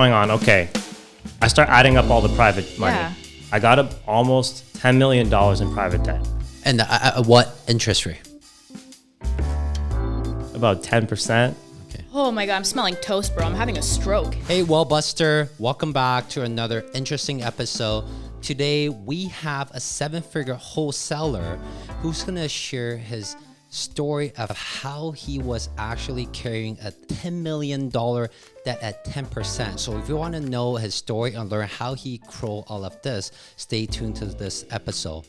going on? Okay, I start adding up all the private money. Yeah. I got almost $10 million in private debt. And what interest rate? About 10%. Oh my God, I'm smelling toast, bro. I'm having a stroke. Hey, Wellbuster, welcome back to another interesting episode. Today, we have a 7-figure wholesaler who's gonna share his story of how he was actually carrying a $10 million debt at 10%. So if you wanna know his story and learn how he crawled all of this, stay tuned to this episode.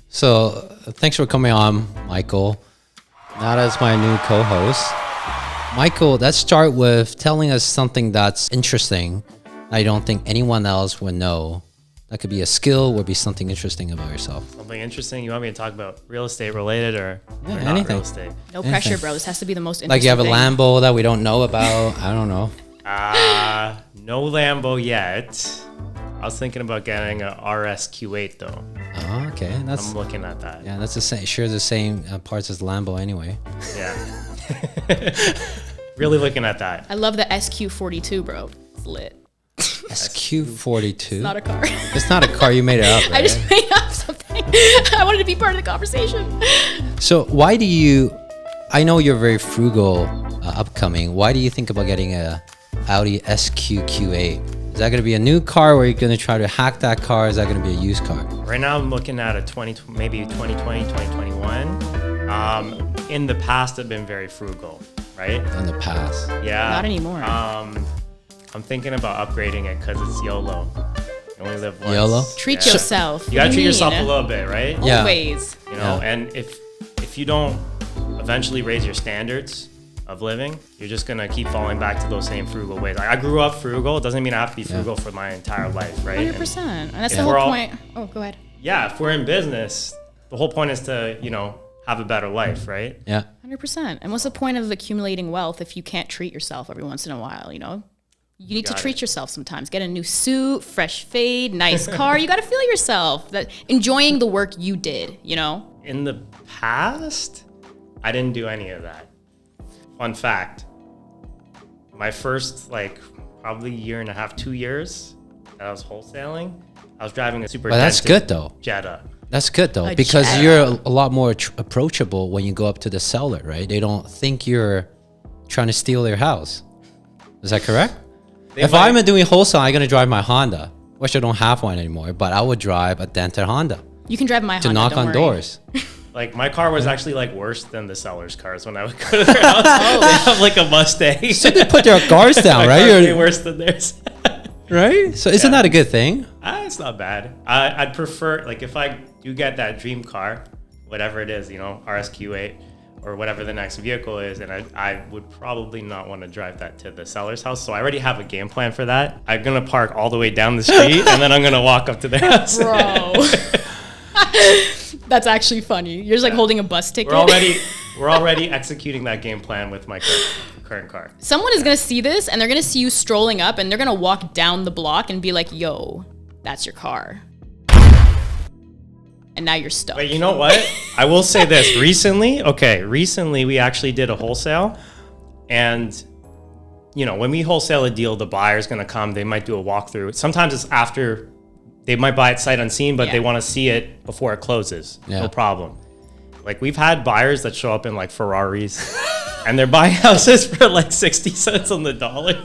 So thanks for coming on, Michael. Now that's my new co-host. Michael, let's start with telling us something that's interesting. I don't think anyone else would know. That could be a skill, would be something interesting about yourself. Something interesting? You want me to talk about real estate related or not anything. real estate? No pressure, bro. This has to be the most interesting Like you have a thing. Lambo that we don't know about. I don't know. No Lambo yet. I was thinking about getting a RS Q8 though. Oh, okay. I'm looking at that. Yeah, that's the same parts as Lambo anyway. Yeah. Really looking at that. I love the SQ42, bro. It's lit. SQ42. Not a car. It's not a car. You made it up, right? I just made up something. I wanted to be part of the conversation. So why do you? I know you're very frugal upcoming. Why do you think about getting a Audi SQ8? Is that going to be a new car, or are you going to try to hack that car? Is that going to be a used car? Right now I'm looking at maybe 2020, 2021. In the past I've been very frugal, right? In the past. Yeah. Not anymore. I'm thinking about upgrading it because it's YOLO. You only live once. YOLO? Treat Yeah. yourself. You gotta What do treat you yourself mean? a little bit, right? Yeah. Always. You know, Yeah. and if you don't eventually raise your standards of living, you're just gonna keep falling back to those same frugal ways. Like, I grew up frugal. It doesn't mean I have to be frugal for my entire life, right? 100%. And that's Yeah. the whole We're all- point. Oh, go ahead. Yeah, if we're in business, the whole point is to, have a better life, right? Yeah. 100%. And what's the point of accumulating wealth if you can't treat yourself every once in a while, You need to Got treat it. yourself sometimes. Get a new suit, fresh fade, nice car. You got to feel yourself. That enjoying the work you did, In the past, I didn't do any of that. Fun fact, my first probably year and a half, 2 years that I was wholesaling, I was driving a super But that's good though. Jetta. That's good though, A because Jetta. you're a lot more approachable when you go up to the seller, right? They don't think you're trying to steal their house. Is that correct? If I'm doing wholesale, I'm gonna drive my Honda, which I don't have one anymore, but I would drive a dented Honda You can drive my to Honda, knock don't on worry. doors. my car was actually worse than the seller's cars when I would go to their house. They have a Mustang. So they put their guards down, My right? car's way You're- worse than theirs. right? So isn't Yeah. that a good thing? It's not bad. I'd prefer, if I do get that dream car, whatever it is, RSQ8 or whatever the next vehicle is, and I would probably not want to drive that to the seller's house. So I already have a game plan for that. I'm going to park all the way down the street and then I'm going to walk up to their house. Bro. That's actually funny. You're just holding a bus ticket. We're already executing that game plan with my current car. Someone is going to see this and they're going to see you strolling up and they're going to walk down the block and be like, yo, that's your car. And now you're stuck. But you know what? I will say this. Recently we actually did a wholesale. And, when we wholesale a deal, the buyer's going to come. They might do a walkthrough. Sometimes it's after. They might buy it sight unseen, but Yeah. they want to see it before it closes. Yeah. No problem. We've had buyers that show up in Ferraris and they're buying houses for 60 cents on the dollar.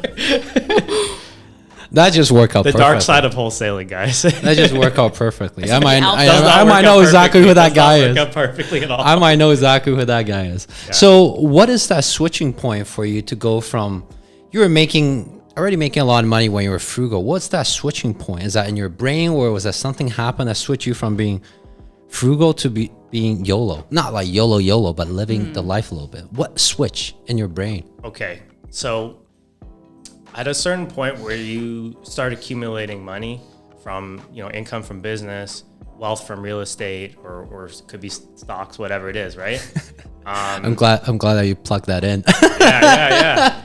That just worked out The perfectly. dark side of wholesaling, guys. That just worked out perfectly. I the might, alpha. I, Does not I work might out know exactly perfectly. who that Does not guy work is. out perfectly at all. I might know exactly who that guy is. Yeah. So what is that switching point for you to go from, you were already making a lot of money when you were frugal. What's that switching point? Is that in your brain, or was that something happen that switched you from being frugal to being YOLO? Not like YOLO, but living the life a little bit. What switch in your brain? Okay, so at a certain point where you start accumulating money from, income from business, wealth from real estate, or it could be stocks, whatever it is, right? I'm glad that you plugged that in. Yeah.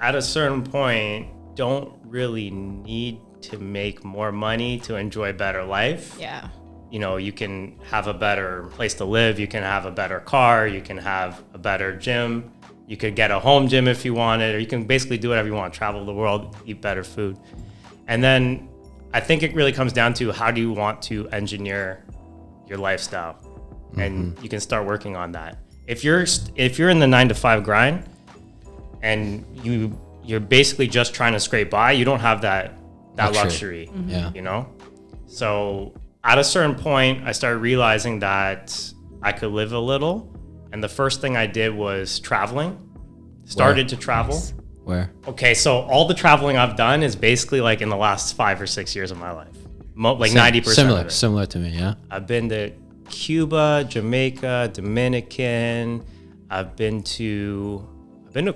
At a certain point, don't really need to make more money to enjoy a better life. Yeah. You can have a better place to live. You can have a better car. You can have a better gym. You could get a home gym if you wanted, or you can basically do whatever you want, travel the world, eat better food. And then I think it really comes down to how do you want to engineer your lifestyle? And you can start working on that. If you're in the 9-to-5 grind and you're basically just trying to scrape by, you don't have that luxury, you know? So at a certain point, I started realizing that I could live a little. And the first thing I did was traveling. Started to travel. Nice. Where? Okay, so all the traveling I've done is basically like in the last 5 or 6 years of my life. Like 90% of it. Similar to me, yeah. I've been to Cuba, Jamaica, Dominican. I've been to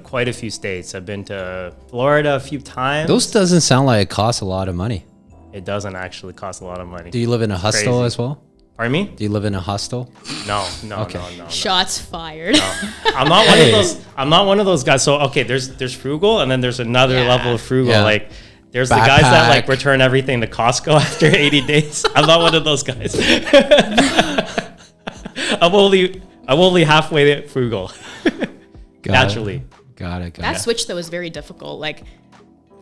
quite a few states. I've been to Florida a few times. Those doesn't sound like it costs a lot of money. It doesn't actually cost a lot of money. Do you live in a hostel Crazy. as well? Pardon me? Do you live in a hostel? No. Shots fired. I'm not one of those. I'm not one of those guys. So okay, there's frugal, and then there's another level of frugal. Yeah. Like there's the guys that like return everything to Costco after 80 days. I'm not one of those guys. I'm only halfway frugal. Naturally. Got it. That switch though is very difficult. Like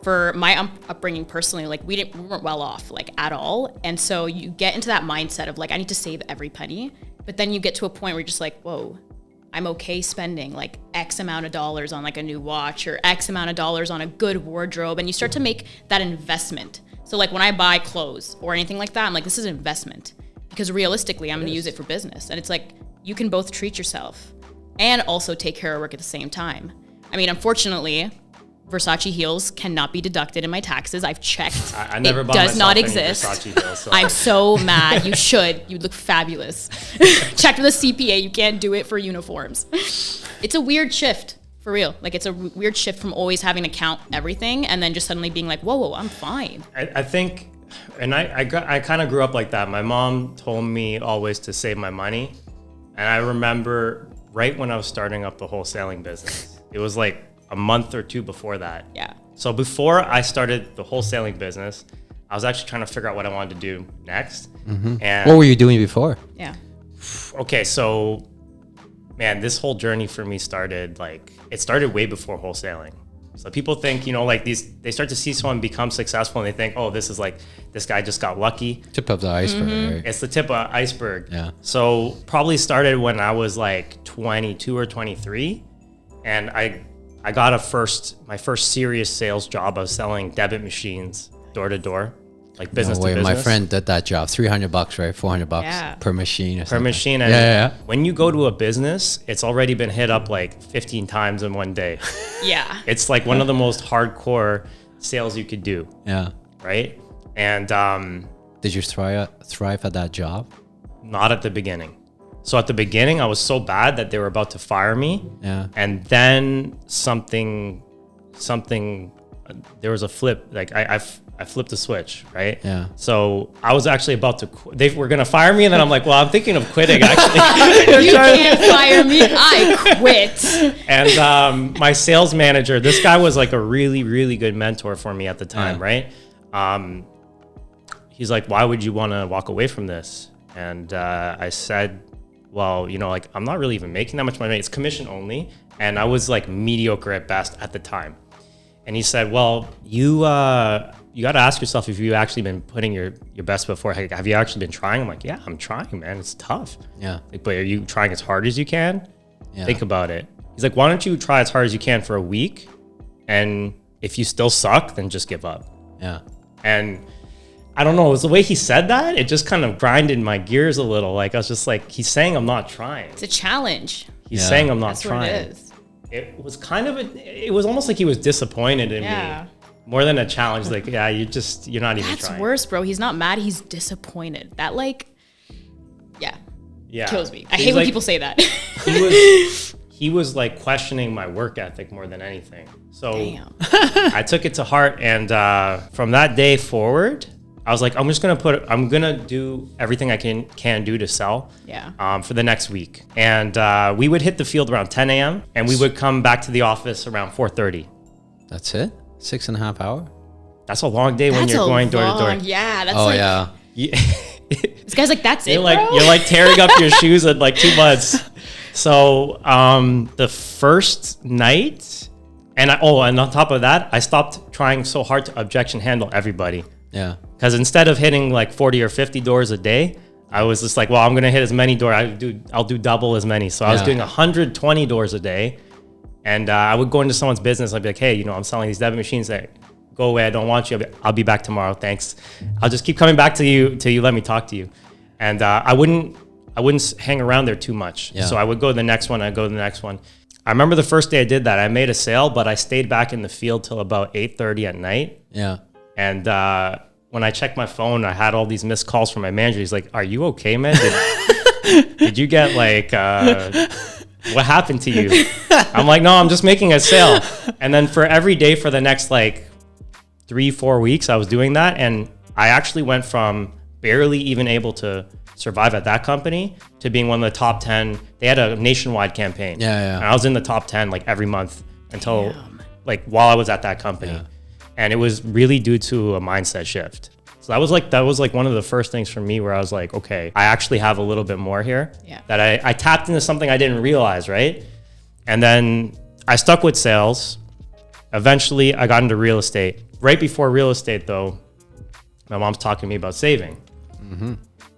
for my upbringing personally, like we weren't well off like at all, and so you get into that mindset of like I need to save every penny, but then you get to a point where you're just like, whoa, I'm okay spending like X amount of dollars on like a new watch or X amount of dollars on a good wardrobe, and you start to make that investment. So like when I buy clothes or anything like that, I'm like, this is an investment because realistically, I'm going to use it for business, and it's like you can both treat yourself and also take care of work at the same time. I mean, unfortunately, Versace heels cannot be deducted in my taxes. I've checked. I never it bought does myself not any exist. Versace heels, so. I'm so mad. You should. You look fabulous. Checked with a CPA. You can't do it for uniforms. It's a weird shift, for real. Like it's a weird shift from always having to count everything and then just suddenly being like, whoa, I'm fine. I think, and I kind of grew up like that. My mom told me always to save my money, and I remember right when I was starting up the wholesaling business, it was like a month or two before that. Yeah. So before I started the wholesaling business, I was actually trying to figure out what I wanted to do next. And What were you doing before? Yeah. okay, so man, this whole journey for me started way before wholesaling. So people think, like they start to see someone become successful and they think, oh, this guy just got lucky. Tip of the iceberg, right? It's the tip of the iceberg. Yeah. So probably started when I was like 22 or 23, and I got my first serious sales job. I was selling debit machines door to door, like business to business. My friend did that job. $300, right? $400 Yeah. per machine. Or Per something. machine. And Yeah. when you go to a business, it's already been hit up like 15 times in one day. Yeah. It's like one of the most hardcore sales you could do, Yeah. right? And Did you thrive at that job? not at the beginning. So at the beginning, I was so bad that they were about to fire me. Yeah. And then something, there was a flip. Like I flipped a switch, right? Yeah. So I was actually about to quit. They were going to fire me. And then I'm like, well, I'm thinking of quitting actually. You can't fire me. I quit. And my sales manager, this guy was like a really, really good mentor for me at the time, right? He's like, why would you want to walk away from this? And I said, well, like I'm not really even making that much money. It's commission only. And I was like mediocre at best at the time. And he said, well, you got to ask yourself if you've actually been putting your best foot forward. Have you actually been trying? I'm like, yeah, I'm trying, man. It's tough. Yeah. Like, but are you trying as hard as you can? Yeah. Think about it. He's like, why don't you try as hard as you can for a week? And if you still suck, then just give up. Yeah. And I don't know, it was the way he said that. It just kind of grinded my gears a little. Like I was just like, he's saying I'm not trying. It's a challenge. He's saying I'm not That's trying. what it is. It was kind of it was almost like he was disappointed in me. More than a challenge. Like, yeah, you're not even That's trying. worse, bro. He's not mad. He's disappointed. That Yeah. kills me. I hate when people say that. He was like questioning my work ethic more than anything. So Damn. I took it to heart, and from that day forward, I was like, I'm gonna do everything I can do to sell. Yeah. For the next week, and we would hit the field around 10 a.m. and we would come back to the office around 4:30. That's it? 6.5 hours? That's a long day when That's you're a going door to door. long- Yeah, that's Oh, like, yeah. Yeah. this guy's like, that's it, You're like bro? you're like tearing up your shoes in like 2 months. So the first night, and on top of that, I stopped trying so hard to objection handle everybody. Yeah. Because instead of hitting like 40 or 50 doors a day, I was just like, well, I'm gonna hit as many doors. I'll do double as many. So I was doing 120 doors a day, and I would go into someone's business. I'd be like, hey, you know, I'm selling these debit machines. That go away. I don't want you. I'll be back tomorrow. Thanks. I'll just keep coming back to you till you let me talk to you. And I wouldn't hang around there too much. Yeah. So I would go to the next one. I'd go to the next one. I remember the first day I did that. I made a sale, but I stayed back in the field till about 8:30 at night. Yeah. And when I checked my phone, I had all these missed calls from my manager. He's like, "Are you okay, man? Did you get like what happened to you?" I'm like, "No, I'm just making a sale." And then for every day for the next like 3-4 weeks, I was doing that, and I actually went from barely even able to survive at that company to being one of the top 10. They had a nationwide campaign. Yeah. And I was in the top 10 like every month until like while I was at that company. Yeah. And it was really due to a mindset shift. So that was like one of the first things for me where I was like, okay, I actually have a little bit more here. Yeah. That I tapped into something I didn't realize, right? And then I stuck with sales. Eventually I got into real estate. Right before real estate though, my mom's talking to me about saving. Mm-hmm.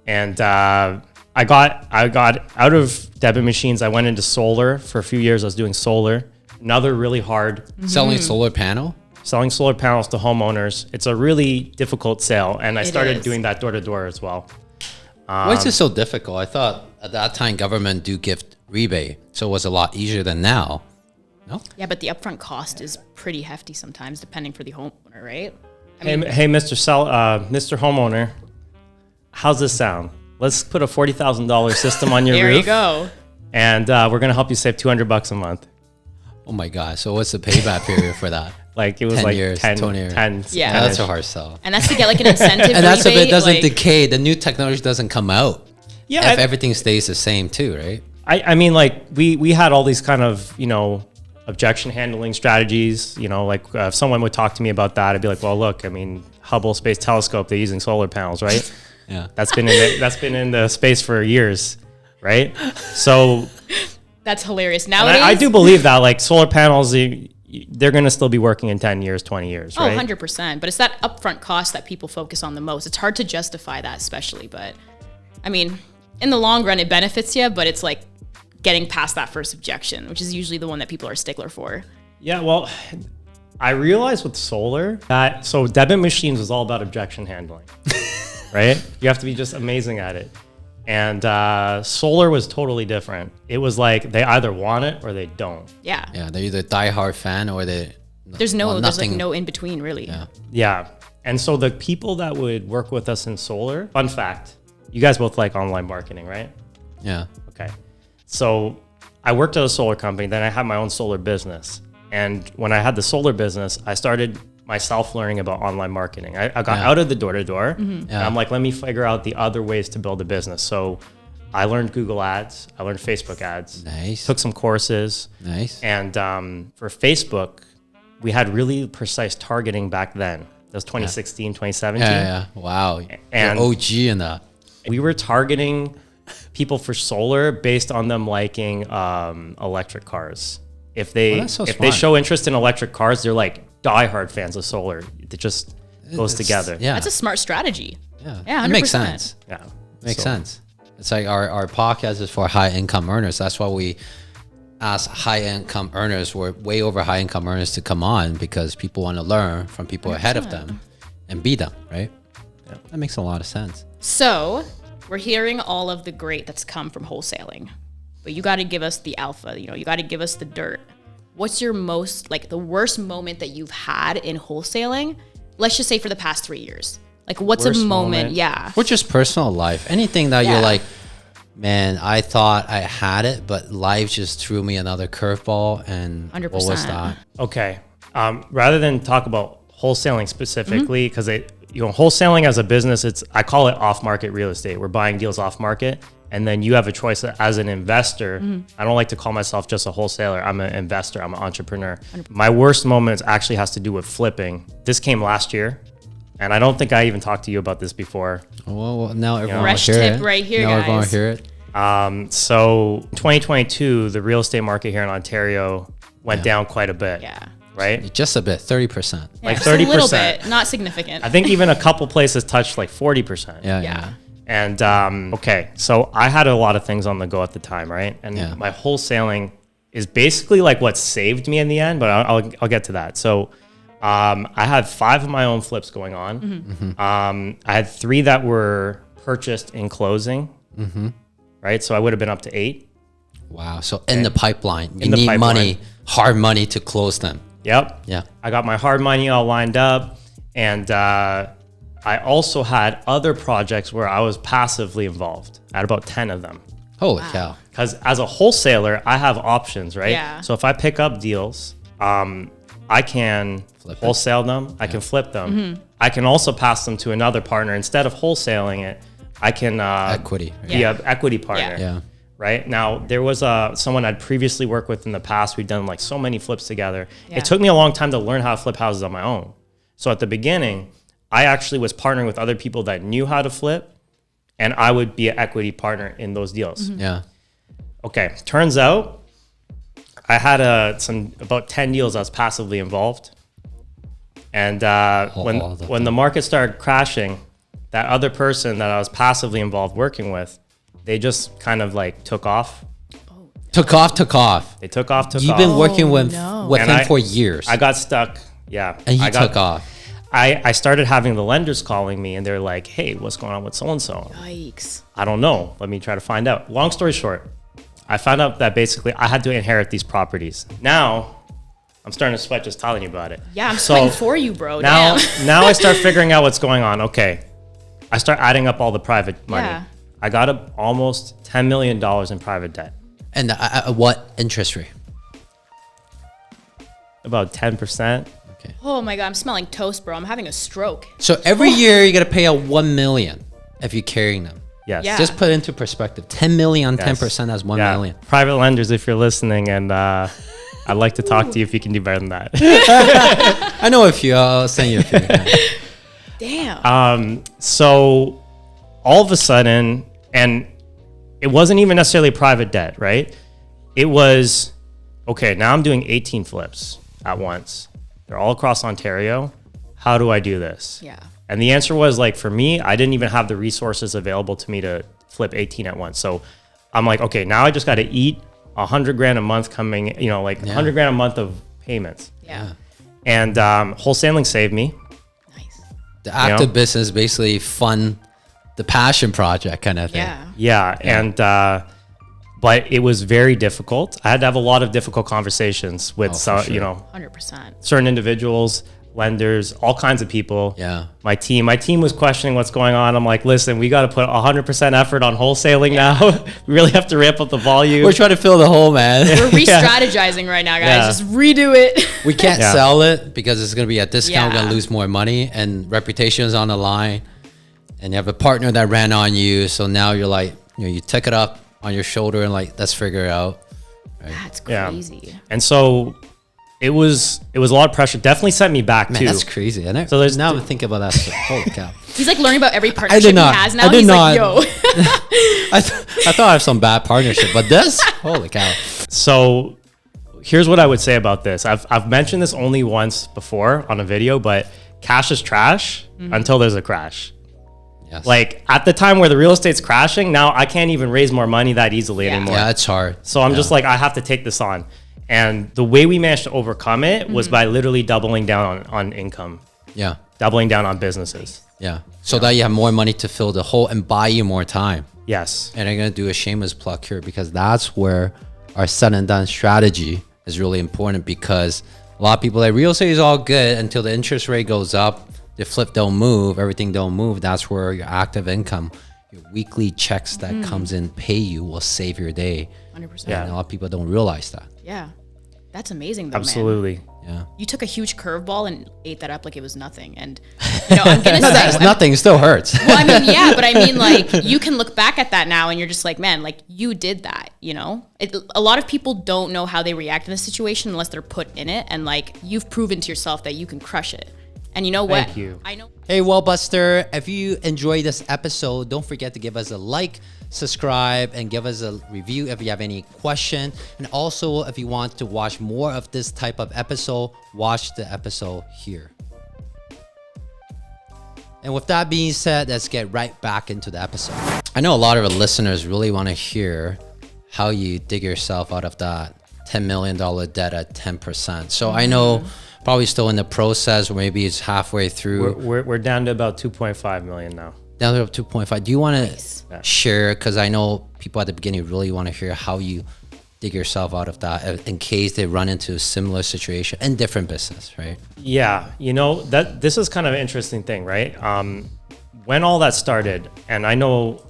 And I got out of debit machines. I went into solar for a few years. I was doing solar. Another really hard. Selling solar panel? Selling solar panels to homeowners. It's a really difficult sale. And I started is. doing that door to door as well. Why is it so difficult? I thought at that time government do give rebate, so it was a lot easier than now. No? Yeah, but the upfront cost is pretty hefty sometimes, depending for the homeowner, right? Hey, Mr. Homeowner, how's this sound? Let's put a $40,000 system on your there roof. you go. And we're gonna help you save $200 a month. Oh my God. So what's the payback period for that? Like it was 10 like years, 10, 20 years. 10 Yeah. That's a hard sell. And that's to get like an incentive. And that's if rebate, it doesn't like, decay, the new technology doesn't come out. Yeah, If everything stays the same too, right? I mean, like we had all these kind of, you know, objection handling strategies, you know, like if someone would talk to me about that, I'd be like, well, look, I mean, Hubble Space Telescope, they're using solar panels, right? Yeah. That's been in the space for years, right? So that's hilarious. and Nowadays, I do believe that like solar panels, they're going to still be working in 10 years, 20 years, right? 100%. But it's that upfront cost that people focus on the most. It's hard to justify that, especially. But I mean, in the long run, it benefits you, but it's like getting past that first objection, which is usually the one that people are a stickler for. Yeah, well, I realized with solar that, so debit machines is all about objection handling, right? You have to be just amazing at it. And solar was totally different. It was like they either want it or they don't. Yeah. Yeah. They're either diehard fan or they. There's like no in between, really. Yeah. Yeah. And so the people that would work with us in solar, fun fact, you guys both like online marketing, right? Yeah. Okay. So I worked at a solar company, then I had my own solar business. And when I had the solar business, I started myself learning about online marketing. I got out of the door-to-door, and I'm like, let me figure out the other ways to build a business. So I learned Google Ads. I learned Facebook Ads. Nice. Took some courses. Nice. And for Facebook, we had really precise targeting back then. That was 2016, 2017. Yeah. Wow. And You're OG in that. we were targeting people for solar based on them liking electric cars. If they show interest in electric cars, they're like diehard fans of solar. It just goes together. Yeah. That's a smart strategy. Yeah. Yeah, It makes 100%. sense. Yeah. Makes So- sense. It's like our podcast is for high income earners. That's why we ask high income earners, we're way over high income earners to come on because people want to learn from people ahead of them and beat them, right? Yeah. That makes a lot of sense. So we're hearing all of the great that's come from wholesaling, but you got to give us the alpha, you got to give us the dirt. What's your most, like the worst moment that you've had in wholesaling? Let's just say for the past 3 years. Like what's Worst a moment? moment? Yeah. Or just personal life. Anything that Yeah. you're like, man, I thought I had it, but life just threw me another curveball. And 100%. what was that? Okay. Rather than talk about wholesaling specifically, because wholesaling as a business, I call it off-market real estate. We're buying deals off-market, and then you have a choice as an investor. I don't like to call myself just a wholesaler. I'm an investor. I'm an entrepreneur. 100%. My worst moment actually has to do with flipping. This came last year, and I don't think I even talked to you about this before. Well, now everyone will Fresh hear tip it. right here, now everyone will guys. hear it. So 2022, the real estate market here in Ontario went down quite a bit. Yeah. Right? Just a bit, 30%. Like Just a 30%. little bit, not significant. I think even a couple places touched like 40%. Yeah. And okay, so I had a lot of things on the go at the time, right? And my wholesaling is basically like what saved me in the end, but I'll get to that. So I had 5 of my own flips going on. I had 3 that were purchased in closing, right? So I would have been up to 8. Wow. So in the pipeline, you In the need pipeline. money, hard money to close them. Yep. Yeah. I got my hard money all lined up, and I also had other projects where I was passively involved. I had about 10 of them. Holy cow. Because as a wholesaler, I have options, right? Yeah. So if I pick up deals, I can Flip it. wholesale them. I can flip them. I can also pass them to another partner. Instead of wholesaling it, I can Equity. Right? be an equity partner. Yeah. Right now, there was someone I'd previously worked with in the past. We'd done like so many flips together. Yeah. It took me a long time to learn how to flip houses on my own. So at the beginning, I actually was partnering with other people that knew how to flip, and I would be an equity partner in those deals. Yeah. Okay, turns out I had about 10 deals I was passively involved. And when the market started crashing, that other person that I was passively involved working with, they just kind of like took off. Took off. They took off. You've been working with no. him And for years. I got stuck. Yeah. and he I got- took off. I started having the lenders calling me, and they're like, hey, what's going on with so-and-so? Yikes. I don't know. Let me try to find out. Long story short, I found out that basically I had to inherit these properties. Now, I'm starting to sweat just telling you about it. Yeah, I'm sweating for you, bro. Now, Damn. now I start figuring out what's going on. Okay. I start adding up all the private money. Yeah. I got almost $10 million in private debt. And what interest rate? About 10%. Okay. Oh my God, I'm smelling toast, bro. I'm having a stroke. So every year you got to pay out 1 million if you're carrying them. Yes. Yeah. Just put it into perspective. 10 million on Yes. 10% as 1 Yeah. million. Private lenders, if you're listening, and I'd like to talk to you if you can do better than that. I know a few. I'll send you a few. Damn. So all of a sudden, and it wasn't even necessarily private debt, right? It was, okay, now I'm doing 18 flips at once. They're all across Ontario. How do I do this? Yeah. And the answer was like, for me, I didn't even have the resources available to me to flip 18 at once. So I'm like, okay, now I just got to eat $100,000 a month coming, like $100,000 a month of payments. Yeah. And wholesaling saved me. Nice. The active business basically fund the passion project kind of thing. Yeah. Yeah. And, but it was very difficult. I had to have a lot of difficult conversations with, for sure. 100%. certain individuals, lenders, all kinds of people. Yeah. My team was questioning what's going on. I'm like, listen, we got to put 100% effort on wholesaling now. We really have to ramp up the volume. We're trying to fill the hole, man. We're re-strategizing right now, guys. Yeah. Just redo it. We can't Yeah. sell it because it's going to be at discount. We're going Yeah. to lose more money and reputation is on the line. And you have a partner that ran on you. So now you're like, you took it up on your shoulder and like, let's figure it out. That's Yeah. crazy. And so it was a lot of pressure. Definitely set me back Man, too. that's crazy. And So there's now I'm thinking about that. So, holy cow. He's like learning about every partnership not. he has now. I did He's not. like, yo. I thought I have some bad partnership, but this, holy cow. So here's what I would say about this. I've mentioned this only once before on a video, but cash is trash until there's a crash. Yes. Like at the time where the real estate's crashing, now I can't even raise more money that easily Yeah. anymore. Yeah, it's hard. So I'm just like, I have to take this on. And the way we managed to overcome it was by literally doubling down on income, Yeah. doubling down on businesses. Yeah. So that you have more money to fill the hole and buy you more time. Yes. And I'm going to do a shameless plug here because that's where our said and done strategy is really important, because a lot of people like real estate is all good until the interest rate goes up, the flip don't move, everything don't move. That's where your active income, your weekly checks that comes in, pay you, will save your day. 100%. Yeah. And a lot of people don't realize that. Yeah. That's amazing, though, man. Absolutely. Yeah. You took a huge curveball and ate that up like it was nothing. And, I'm going to say... It's nothing. It still hurts. Well, I mean, yeah, but I mean, like, you can look back at that now and you're just like, man, like, you did that, a lot of people don't know how they react in a situation unless they're put in it. And, like, you've proven to yourself that you can crush it. And you know what? Thank you. I know. Hey, Wellbuster, if you enjoyed this episode, don't forget to give us a like, subscribe, and give us a review if you have any question. And also, if you want to watch more of this type of episode, watch the episode here. And with that being said, let's get right back into the episode. I know a lot of our listeners really want to hear how you dig yourself out of that $10 million debt at 10%. So I know probably still in the process, or maybe it's halfway through. We're down to about 2.5 million now. Down to 2.5. Do you want to share? Because I know people at the beginning really want to hear how you dig yourself out of that in case they run into a similar situation in different business, right? Yeah, this is kind of an interesting thing, right? When all that started, and I know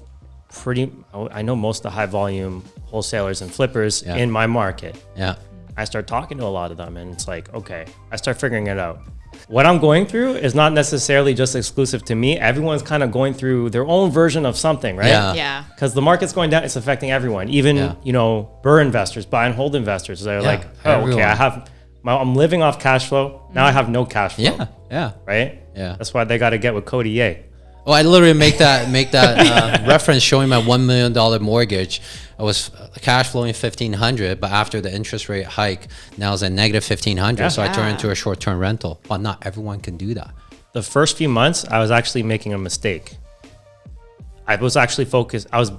most of the high volume wholesalers and flippers in my market. Yeah. I start talking to a lot of them, and it's like, okay, I start figuring it out. What I'm going through is not necessarily just exclusive to me. Everyone's kind of going through their own version of something, right? Yeah. Because the market's going down, it's affecting everyone. Even, BRRRR investors, buy and hold investors. They're like, everyone. okay, I'm living off cash flow. Now I have no cash flow. Yeah. Right? Yeah. That's why they got to get with Cody Ye. Oh, I literally make that reference showing my $1 million mortgage. I was cash flowing $1,500, but after the interest rate hike, now it's a negative $1,500. So I turned into a short-term rental. But not everyone can do that. The first few months, I was actually making a mistake. I was actually focused. I was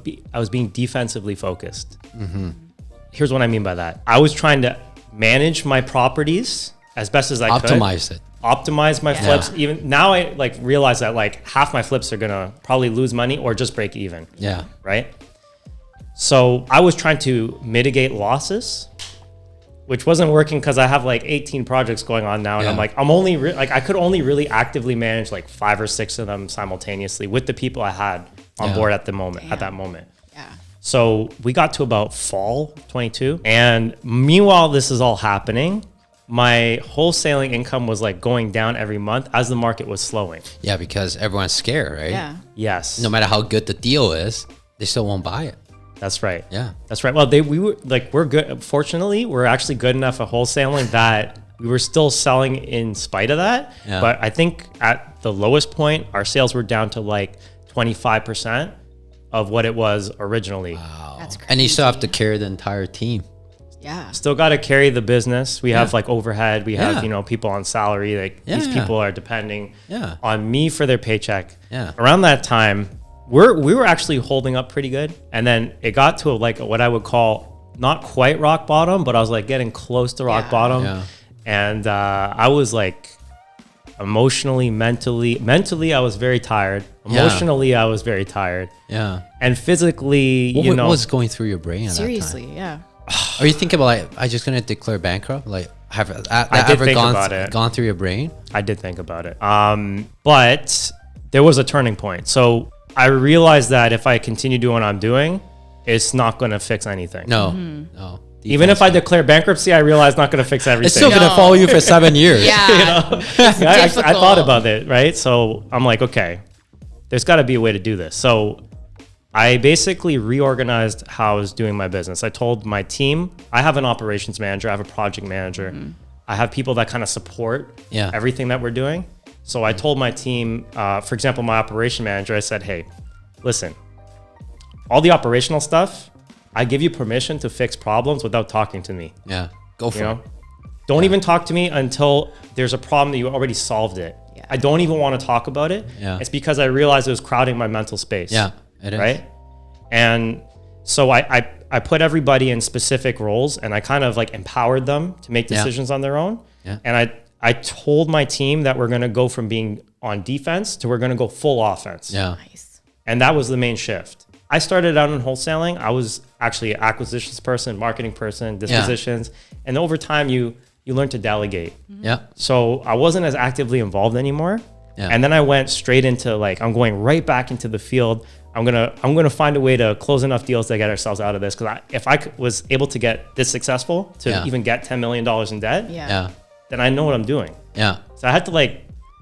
being defensively focused. Here's what I mean by that. I was trying to manage my properties as best as I could. Optimize my flips. Even now I realize that half my flips are gonna probably lose money or just break even. Yeah. Right. So I was trying to mitigate losses, which wasn't working because I have 18 projects going on now, and I'm I'm only I could only really actively manage 5 or 6 of them simultaneously with the people I had on board at the moment. At that moment. Yeah. So we got to about fall 22, and meanwhile this is all happening, my wholesaling income was going down every month as the market was slowing. Yeah, because everyone's scared, right? Yeah. Yes. No matter how good the deal is, they still won't buy it. That's right. Yeah. That's right. Well, we're good. Fortunately, we're actually good enough at wholesaling that we were still selling in spite of that. Yeah. But I think at the lowest point, our sales were down to 25% of what it was originally. Wow. That's crazy. And you still have to carry the entire team. Yeah. Still got to carry the business. We have overhead. We have, Yeah. people on salary. These people are depending on me for their paycheck. Yeah. Around that time, we were actually holding up pretty good. And then it got to what I would call not quite rock bottom, but I was getting close to rock bottom. Yeah. And I was emotionally, mentally, I was very tired. Emotionally, I was very tired. Yeah. And physically, What was going through your brain at Seriously, that time? yeah. Are you thinking about I just gonna declare bankrupt? Have that I did ever think about it. gone through your brain? I did think about it. But there was a turning point. So I realized that if I continue doing what I'm doing, it's not going to fix anything. No, no. Even if I declare bankruptcy, I realize not going to fix everything. It's still gonna follow you for 7 years. Yeah. I thought about it, right? So I'm okay, there's got to be a way to do this. So I basically reorganized how I was doing my business. I told my team, I have an operations manager, I have a project manager. I have people that kind of support everything that we're doing. So I told my team, for example, my operation manager, I said, hey, listen, all the operational stuff, I give you permission to fix problems without talking to me. Yeah, go for it. Don't even talk to me until there's a problem that you already solved it. Yeah. I don't even want to talk about it. Yeah. It's because I realized it was crowding my mental space. Yeah, it is. Right? And so I put everybody in specific roles, and I kind of empowered them to make decisions on their own. Yeah. And I told my team that we're going to go from being on defense to we're going to go full offense. Yeah. Nice. And that was the main shift. I started out in wholesaling. I was actually an acquisitions person, marketing person, dispositions. And over time, you learn to delegate. Yeah. So I wasn't as actively involved anymore. Yeah. And then I went straight into I'm going right back into the field. I'm gonna find a way to close enough deals to get ourselves out of this. Because if I was able to get this successful to even get $10 million in debt, Yeah. then I know what I'm doing. Yeah. So I had to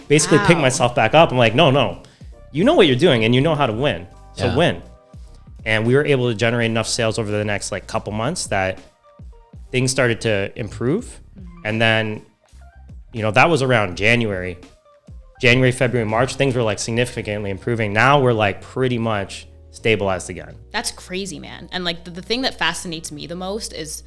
basically pick myself back up. I'm no, you know what you're doing and you know how to win. So win. And we were able to generate enough sales over the next couple months that things started to improve. And then, that was around January. January, February, March, things were like significantly improving. Now we're like pretty much stabilized again. That's crazy, man. And like the thing that fascinates me the most is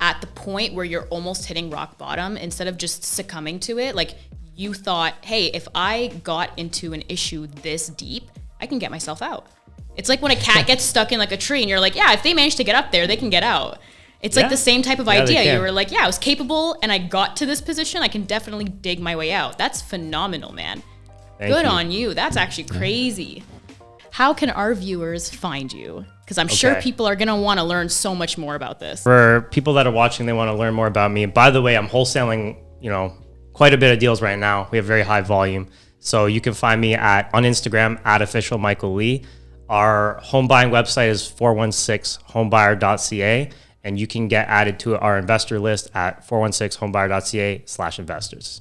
at the point where you're almost hitting rock bottom, instead of just succumbing to it, like you thought, hey, if I got into an issue this deep, I can get myself out. It's like when a cat gets stuck in like a tree and you're like, yeah, if they manage to get up there, they can get out. It's like the same type of idea. You were like, yeah, I was capable and I got to this position. I can definitely dig my way out. That's phenomenal, man. Good on you. That's actually crazy. How can our viewers find you? Because I'm sure people are going to want to learn so much more about this. For people that are watching, they want to learn more about me. By the way, I'm wholesaling, quite a bit of deals right now. We have very high volume. So you can find me on Instagram at official Michael Lee. Our home buying website is 416homebuyer.ca, and you can get added to our investor list at 416homebuyer.ca/investors.